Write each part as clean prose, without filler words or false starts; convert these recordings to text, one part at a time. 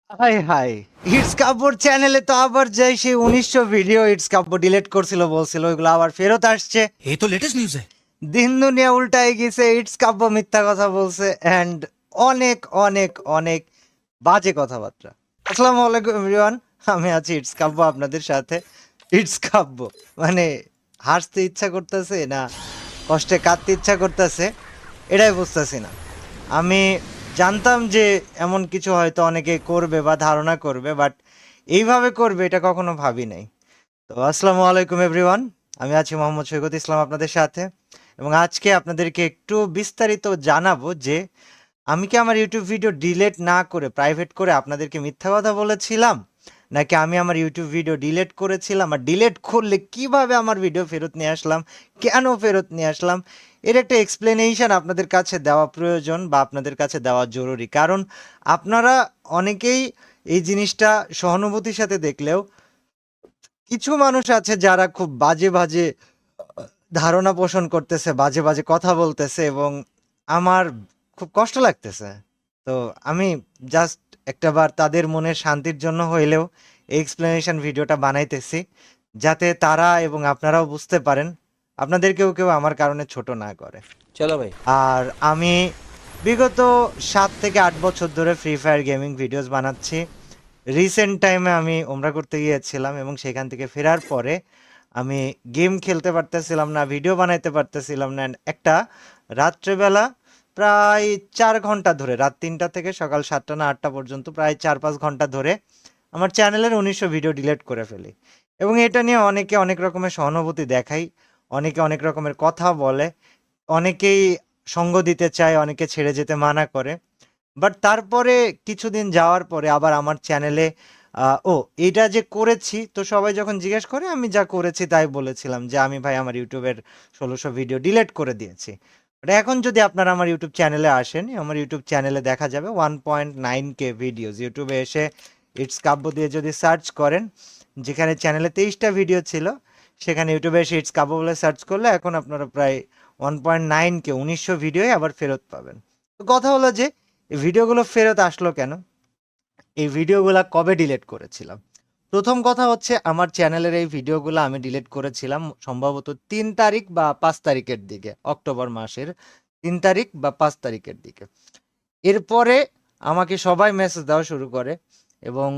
High high it's কাব্যর চ্যানেলে তো আবার যাই সেই 1900 ভিডিও ইটস কাব্য ডিলিট করছিল বলছিল ওইগুলো আবার ফেরত আসছে। ये तो लेटेस्ट न्यूज है। দিন দুনিয়া উল্টাই গেছে, ইটস কাব্য মিথ্যা কথা বলছে অ্যান্ড অনেক অনেক অনেক বাজে কথাবার্তা। আসসালামু আলাইকুম এভরিওয়ান, আমি আছি ইটস কাব্য আপনাদের সাথে। ইটস কাব্য মানে হাসতে ইচ্ছা করতেছে না কষ্টে কাঁদতে ইচ্ছা করতেছে, এটাই বুঝতেছি না। আমি জানতাম যে এমন কিছু হয়তো অনেকে করবে বা ধারণা করবে, বাট এইভাবে করবে এটা কখনো ভাবি নাই। তো আসসালামু আলাইকুম এভরিওয়ান, আমি আছি মোহাম্মদ সৈকত ইসলাম আপনাদের সাথে, এবং আজকে আপনাদেরকে একটু বিস্তারিত জানাবো যে আমি কি আমার ইউটিউব ভিডিও ডিলিট না করে প্রাইভেট করে আপনাদেরকে মিথ্যা কথা বলেছিলাম, নাকি আমি আমার ইউটিউব ভিডিও ডিলিট করেছিলাম আর ডিলিট করলে কিভাবে আমার ভিডিও ফেরত নিয়ে আসলাম, কেন ফেরত নিয়ে আসলাম, এর একটা এক্সপ্লেনেশন আপনাদের কাছে দেওয়া প্রয়োজন বা আপনাদের কাছে দেওয়া জরুরি। কারণ আপনারা অনেকেই এই জিনিসটা সহানুভূতির সাথে দেখলেও কিছু মানুষ আছে যারা খুব বাজে বাজে ধারণা পোষণ করতেছে, বাজে বাজে কথা বলতেছে, এবং আমার খুব কষ্ট লাগতেছে। তো আমি জাস্ট একটাবার তাদের মনের শান্তির জন্য হইলেও এই এক্সপ্লেনেশন ভিডিওটা বানাইতেছি, যাতে তারা এবং আপনারাও বুঝতে পারেন, আপনাদেরকেও কেউ আমার কারণে ছোট না করে। चलो भाई। আর আমি বিগত 7 থেকে 8 বছর ধরে ফ্রি ফায়ার গেমিং ভিডিওস বানাচ্ছি। রিসেন্ট টাইমে আমি ওমরা করতে গিয়েছিলাম এবং সেখান থেকে ফেরার পরে আমি গেম খেলতে পারতেছিলাম না, ভিডিও বানাইতে পারতেছিলাম না। And একটা রাত্রেবেলা প্রায় 4 ঘন্টা ধরে, রাত 3টা থেকে সকাল 7টা না 8টা পর্যন্ত প্রায় 4-5 ঘন্টা ধরে আমার চ্যানেলের 1900 ভিডিও ডিলিট করে ফেলি। এবং এটা নিয়ে অনেকে অনেক রকমের সহানুভূতি দেখাই, অনেকে অনেক রকমের কথা বলে, অনেকেই সঙ্গ দিতে চায়, অনেকে ছেড়ে যেতে মানা করে। বাট তারপরে কিছুদিন যাওয়ার পরে আবার আমার চ্যানেলে ও এইটা যে করেছি, তো সবাই যখন জিজ্ঞেস করে আমি যা করেছি তাই বলেছিলাম যে আমি ভাই আমার ইউটিউবের 1600 ভিডিও ডিলিট করে দিয়েছি। বাট এখন যদি আপনারা আমার ইউটিউব চ্যানেলে আসেন, আমার ইউটিউব চ্যানেলে দেখা যাবে 1.9K ভিডিওস। ইউটিউবে এসে ইটস কাব্য দিয়ে যদি সার্চ করেন, যেখানে চ্যানেলে 23টা ভিডিও ছিল, সেখানে ইউটিউবে এসে ইটস কাব্য বলে সার্চ করলে এখন আপনারা প্রায় 1.9K 1900 ভিডিওই আবার ফেরত পাবেন। তো কথা হলো যে এই ভিডিওগুলো ফেরত আসলো কেন, এই ভিডিওগুলো কবে ডিলিট করেছিলাম। প্রথম কথা হচ্ছে আমার চ্যানেলের এই ভিডিওগুলো আমি ডিলিট করেছিলাম সম্ভবত 3 তারিখ বা 5 তারিখের দিকে, অক্টোবর মাসের 3 তারিখ বা 5 তারিখের দিকে। এরপরে আমাকে সবাই মেসেজ দেওয়া শুরু করে, এবং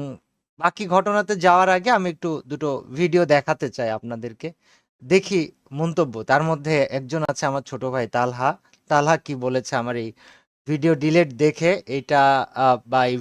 বাকি ঘটনাতে যাওয়ার আগে আমি একটু দুটো ভিডিও দেখাতে চাই আপনাদেরকে। দেখি মন্তব্য, তার মধ্যে একজন আছে আমার ছোট ভাই তালহা। তালহা কি বলেছে আমার এই ভিডিও ডিলিট দেখে, এটা বা এই